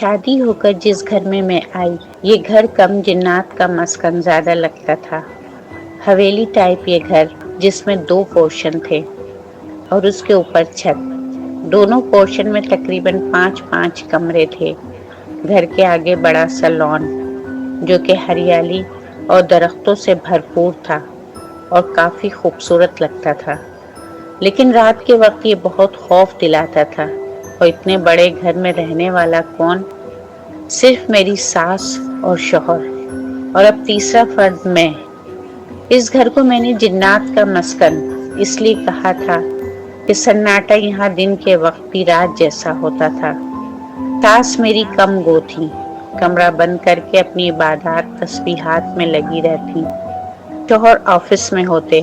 شادی ہو کر جس گھر میں آئی، یہ گھر کم جنات کا مسکن زیادہ لگتا تھا۔ حویلی ٹائپ یہ گھر، جس میں 2 پورشن تھے اور اس کے اوپر چھت۔ دونوں پورشن میں تقریباً 5 کمرے تھے۔ گھر کے آگے بڑا سا لان، جو کہ ہریالی اور درختوں سے بھرپور تھا اور کافی خوبصورت لگتا تھا۔ لیکن رات کے وقت یہ بہت خوف دلاتا تھا، اور اتنے بڑے گھر میں رہنے والا کون؟ صرف میری ساس اور شوہر، اور اب تیسرا فرد میں۔ اس گھر کو میں نے جنات کا مسکن اس لیے کہا تھا کہ سناٹا یہاں دن کے وقت بھی رات جیسا ہوتا تھا۔ ساس میری کم گو تھی، کمرہ بند کر کے اپنی عبادات تسبیحات میں لگی رہتی۔ شوہر آفس میں ہوتے،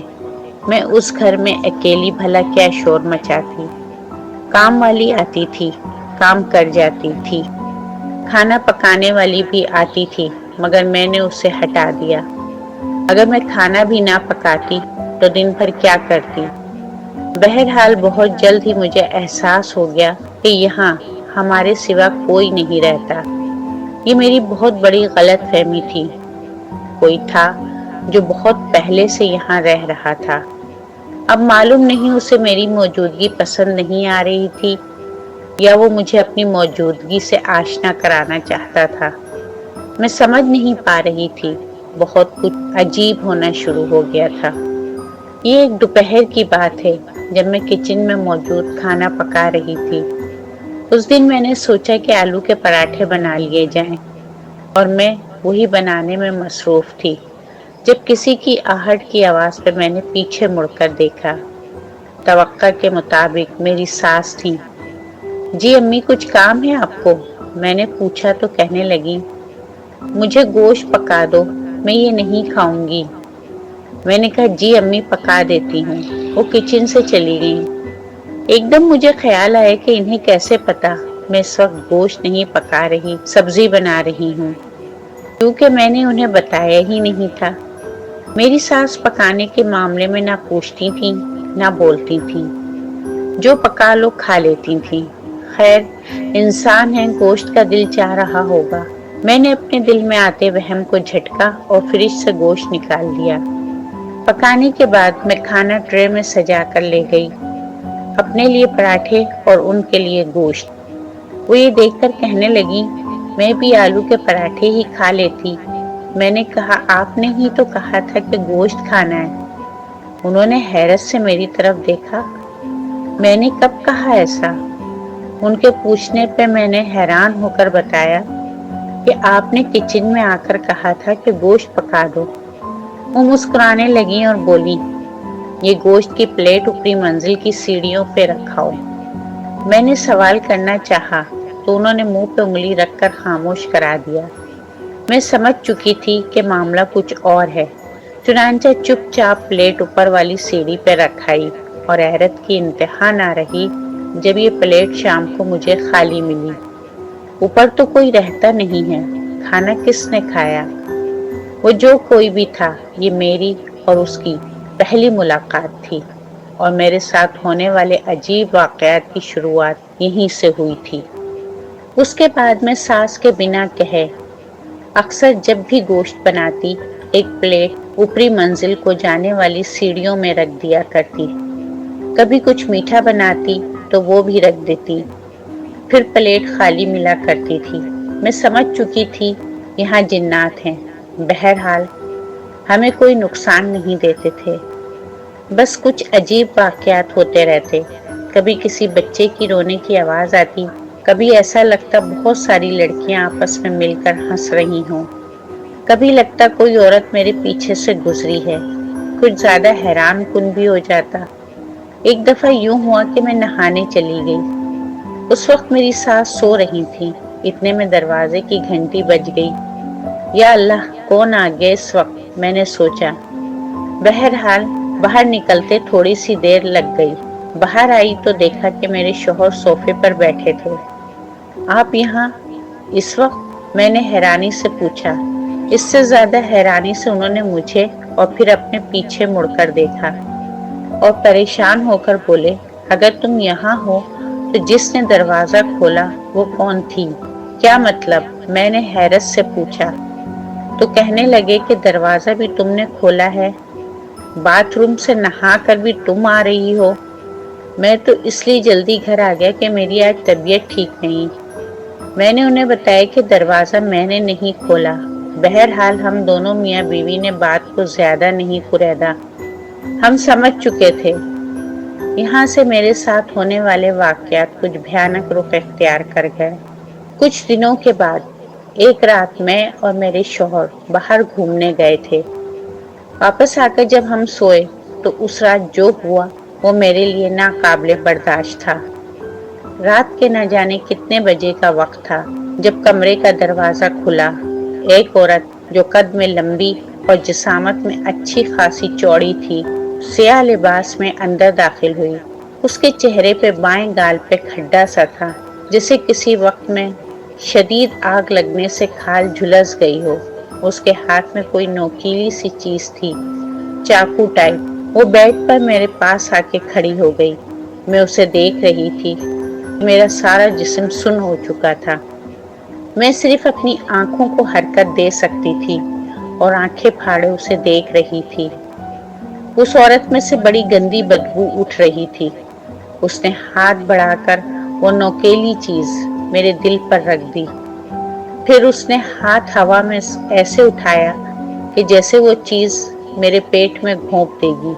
میں اس گھر میں اکیلی بھلا کیا شور مچاتی۔ کام والی آتی تھی، کام کر جاتی تھی۔ کھانا پکانے والی بھی آتی تھی، مگر میں نے اسے ہٹا دیا۔ اگر میں کھانا بھی نہ پکاتی تو دن بھر کیا کرتی؟ بہرحال بہت جلد ہی مجھے احساس ہو گیا کہ یہاں ہمارے سوا کوئی نہیں رہتا۔ یہ میری بہت بڑی غلط فہمی تھی۔ کوئی تھا جو بہت پہلے سے یہاں رہ رہا تھا۔ اب معلوم نہیں اسے میری موجودگی پسند نہیں آ رہی تھی، یا وہ مجھے اپنی موجودگی سے آشنا کرانا چاہتا تھا۔ میں سمجھ نہیں پا رہی تھی۔ بہت کچھ عجیب ہونا شروع ہو گیا تھا۔ یہ ایک دوپہر کی بات ہے، جب میں کچن میں موجود کھانا پکا رہی تھی۔ اس دن میں نے سوچا کہ آلو کے پراٹھے بنا لیے جائیں، اور میں وہی بنانے میں مصروف تھی جب کسی کی آہٹ کی آواز پہ میں نے پیچھے مڑ کر دیکھا۔ توقع کے مطابق میری ساس تھی۔ جی امی، کچھ کام ہے آپ کو؟ میں نے پوچھا تو کہنے لگی، مجھے گوشت پکا دو، میں یہ نہیں کھاؤں گی۔ میں نے کہا جی امی پکا دیتی ہوں۔ وہ کچن سے چلی گئی۔ ایک دم مجھے خیال آیا کہ انہیں کیسے پتا میں اس وقت گوشت نہیں پکا رہی، سبزی بنا رہی ہوں، کیونکہ میں نے انہیں بتایا ہی نہیں تھا۔ میری ساس پکانے کے معاملے میں نہ پوچھتی تھیں نہ بولتی تھیں، جو پکا لو کھا لیتی تھیں۔ خیر، انسان ہے، گوشت کا دل چاہ رہا ہوگا۔ میں نے اپنے دل میں آتے وہم کو جھٹکا اور فریج سے گوشت نکال لیا۔ پکانے کے بعد میں کھانا ٹرے میں سجا کر لے گئی، اپنے لیے پراٹھے اور ان کے لیے گوشت۔ وہ یہ دیکھ کر کہنے لگی، میں بھی آلو کے پراٹھے ہی کھا لیتی۔ میں نے کہا آپ نے ہی تو کہا تھا کہ گوشت کھانا ہے۔ انہوں نے حیرت سے میری طرف دیکھا۔ میں نے کب کہا ایسا؟ ان کے پوچھنے پہ میں نے حیران ہو کر بتایا کہ آپ نے کچن میں آ کر کہا تھا کہ گوشت پکا دو۔ وہ مسکرانے لگی اور بولی، یہ گوشت کی پلیٹ اوپری منزل کی سیڑھیوں پہ رکھاؤ۔ میں نے سوال کرنا چاہا تو انہوں نے منہ پہ انگلی رکھ کر خاموش کرا دیا۔ میں سمجھ چکی تھی کہ معاملہ کچھ اور ہے، چنانچہ چپ چاپ پلیٹ اوپر والی سیڑھی پہ رکھائی، اور حیرت کی انتہا نہ رہی جب یہ پلیٹ شام کو مجھے خالی ملی۔ اوپر تو کوئی رہتا نہیں ہے، کھانا کس نے کھایا؟ وہ جو کوئی بھی تھا، یہ میری اور اس کی پہلی ملاقات تھی، اور میرے ساتھ ہونے والے عجیب واقعات کی شروعات یہیں سے ہوئی تھی۔ اس کے بعد میں ساس کے بنا کہے اکثر جب بھی گوشت بناتی، ایک پلیٹ اوپری منزل کو جانے والی سیڑھیوں میں رکھ دیا کرتی۔ کبھی کچھ میٹھا بناتی تو وہ بھی رکھ دیتی، پھر پلیٹ خالی ملا کرتی تھی۔ میں سمجھ چکی تھی یہاں جنات ہیں۔ بہرحال ہمیں کوئی نقصان نہیں دیتے تھے، بس کچھ عجیب واقعات ہوتے رہتے۔ کبھی کسی بچے کی رونے کی آواز آتی، کبھی ایسا لگتا بہت ساری لڑکیاں آپس میں مل کر ہنس رہی ہوں، کبھی لگتا کوئی عورت میرے پیچھے سے گزری ہے۔ کچھ زیادہ حیران کن بھی ہو جاتا۔ ایک دفعہ یوں ہوا کہ میں نہانے چلی گئی۔ اس وقت میری ساس سو رہی تھی، اتنے میں دروازے کی گھنٹی بج گئی۔ یا اللہ، کون آ گیا اس وقت، میں نے سوچا۔ بہرحال باہر نکلتے تھوڑی سی دیر لگ گئی۔ باہر آئی تو دیکھا کہ میرے شوہر صوفے پر بیٹھے تھے۔ آپ یہاں اس وقت؟ میں نے حیرانی سے پوچھا۔ اس سے زیادہ حیرانی سے انہوں نے مجھے اور پھر اپنے پیچھے مڑ کر دیکھا اور پریشان ہو کر بولے، اگر تم یہاں ہو تو جس نے دروازہ کھولا وہ کون تھی؟ کیا مطلب؟ میں نے حیرت سے پوچھا۔ تو کہنے لگے کہ دروازہ بھی تم نے کھولا ہے، باتھ روم سے نہا کر بھی تم آ رہی ہو۔ میں تو اس لیے جلدی گھر آ گیا کہ میری آج طبیعت ٹھیک نہیں۔ میں نے انہیں بتایا کہ دروازہ میں نے نہیں کھولا۔ بہرحال ہم دونوں میاں بیوی نے بات کو زیادہ نہیں کریدا۔ ہم سمجھ چکے تھے یہاں سے میرے ساتھ ہونے والے واقعات کچھ بھیانک رخ اختیار کر گئے۔ کچھ دنوں کے بعد ایک رات میں اور میرے شوہر باہر گھومنے گئے تھے۔ واپس آ کر جب ہم سوئے تو اس رات جو ہوا وہ میرے لیے ناقابل برداشت تھا۔ رات کے نہ جانے کتنے بجے کا وقت تھا جب کمرے کا دروازہ کھلا۔ ایک عورت جو قد میں لمبی اور جسامت میں اچھی خاصی چوڑی تھی، سیاہ لباس میں اندر داخل ہوئی۔ اس کے چہرے پہ بائیں گال پہ کھڈا سا تھا، جسے کسی وقت میں شدید آگ لگنے سے کھال جھلس گئی ہو۔ اس کے ہاتھ میں کوئی نوکیلی سی چیز تھی، چاقو ٹائپ۔ وہ بیڈ پر میرے پاس آ کے کھڑی ہو گئی۔ میں اسے دیکھ رہی تھی۔ میرا سارا جسم سن ہو چکا تھا۔ میں صرف اپنی آنکھوں کو حرکت دے سکتی تھی اور آنکھیں پھاڑے اسے دیکھ رہی تھی۔ اس عورت میں سے بڑی گندی بدبو اٹھ رہی تھی۔ اس نے ہاتھ بڑھا کر وہ نوکیلی چیز میرے دل پر رکھ دی۔ پھر اس نے ہاتھ ہوا میں ایسے اٹھایا کہ جیسے وہ چیز میرے پیٹ میں گھونپ دے گی۔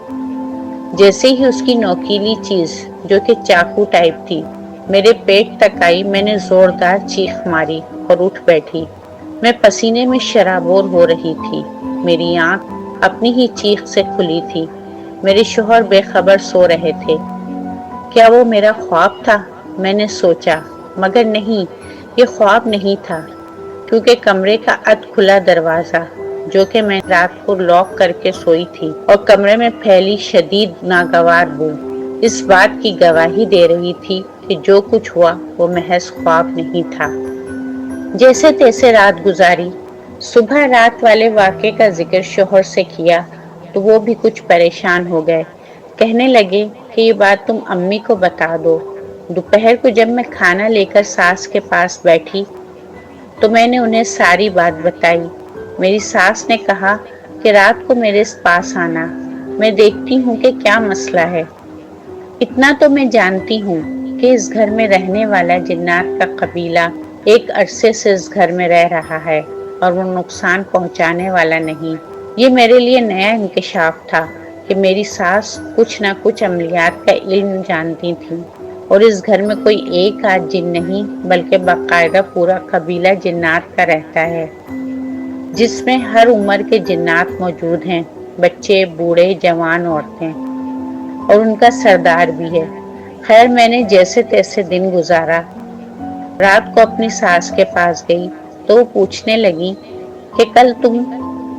جیسے ہی اس کی نوکیلی چیز جو کہ چاقو ٹائپ تھی میرے پیٹ تک آئی، میں نے زوردار چیخ ماری اور اٹھ بیٹھی۔ میں پسینے میں شرابور ہو رہی تھی۔ میری آنکھ اپنی ہی چیخ سے کھلی تھی۔ میرے شوہر بے خبر سو رہے تھے۔ کیا وہ میرا خواب تھا؟ میں نے سوچا، مگر نہیں، یہ خواب نہیں تھا، کیونکہ کمرے کا کھلا دروازہ جو کہ میں رات کو لاک کر کے سوئی تھی اور کمرے میں پھیلی شدید ناگوار بو اس بات کی گواہی دے رہی تھی کہ جو کچھ ہوا وہ محض خواب نہیں تھا۔ جیسے تیسے رات گزاری۔ صبح رات والے واقعے کا ذکر شوہر سے کیا تو وہ بھی کچھ پریشان ہو گئے۔ کہنے لگے کہ یہ بات تم امی کو بتا دو۔ دوپہر کو جب میں کھانا لے کر ساس کے پاس بیٹھی تو میں نے انہیں ساری بات بتائی۔ میری ساس نے کہا کہ رات کو میرے پاس آنا، میں دیکھتی ہوں کہ کیا مسئلہ ہے۔ اتنا تو میں جانتی ہوں کہ اس گھر میں رہنے والا جنات کا قبیلہ ایک عرصے سے اس گھر میں رہ رہا ہے اور وہ نقصان پہنچانے والا نہیں۔ یہ میرے لیے نیا انکشاف تھا کہ میری ساس کچھ نہ کچھ عملیات کا علم جانتی تھی، اور اس گھر میں کوئی ایک آدھ جن نہیں بلکہ باقاعدہ پورا قبیلہ جنات کا رہتا ہے، جس میں ہر عمر کے جنات موجود ہیں، بچے، بوڑھے، جوان، عورتیں، اور ان کا سردار بھی ہے۔ خیر میں نے جیسے تیسے دن گزارا۔ رات کو اپنی ساس کے پاس گئی تو وہ پوچھنے لگی کہ کل تم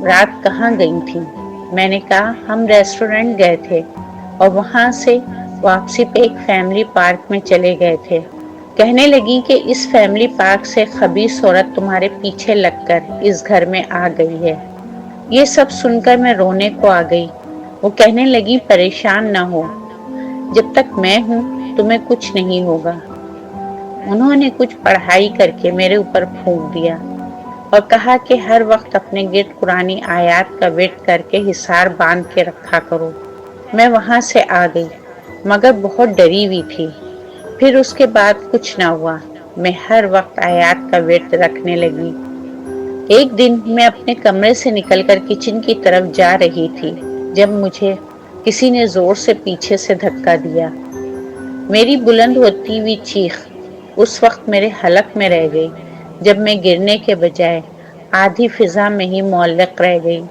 رات کہاں گئی تھی؟ میں نے کہا ہم ریسٹورنٹ گئے تھے اور وہاں سے واپسی پہ ایک فیملی پارک میں چلے گئے تھے۔ کہنے لگی کہ اس فیملی پارک سے خبیث عورت تمہارے پیچھے لگ کر اس گھر میں آ گئی ہے۔ یہ سب سن کر میں رونے کو آ گئی۔ وہ کہنے لگی پریشان نہ ہو، جب تک میں ہوں تمہیں کچھ نہیں ہوگا۔ انہوں نے کچھ پڑھائی کر کے میرے اوپر پھونک دیا اور کہا کہ ہر وقت اپنے گرد قرآنی آیات کا ورد کر کے حصار باندھ کے رکھا کرو۔ میں وہاں سے آ گئی مگر بہت ڈری ہوئی تھی۔ پھر اس کے بعد کچھ نہ ہوا، میں ہر وقت آیات کا ورد رکھنے لگی۔ ایک دن میں اپنے کمرے سے نکل کر کچن کی طرف جا رہی تھی جب مجھے کسی نے زور سے پیچھے سے دھکا دیا۔ میری بلند ہوتی ہوئی چیخ اس وقت میرے حلق میں رہ گئی جب میں گرنے کے بجائے آدھی فضا میں ہی معلق رہ گئی۔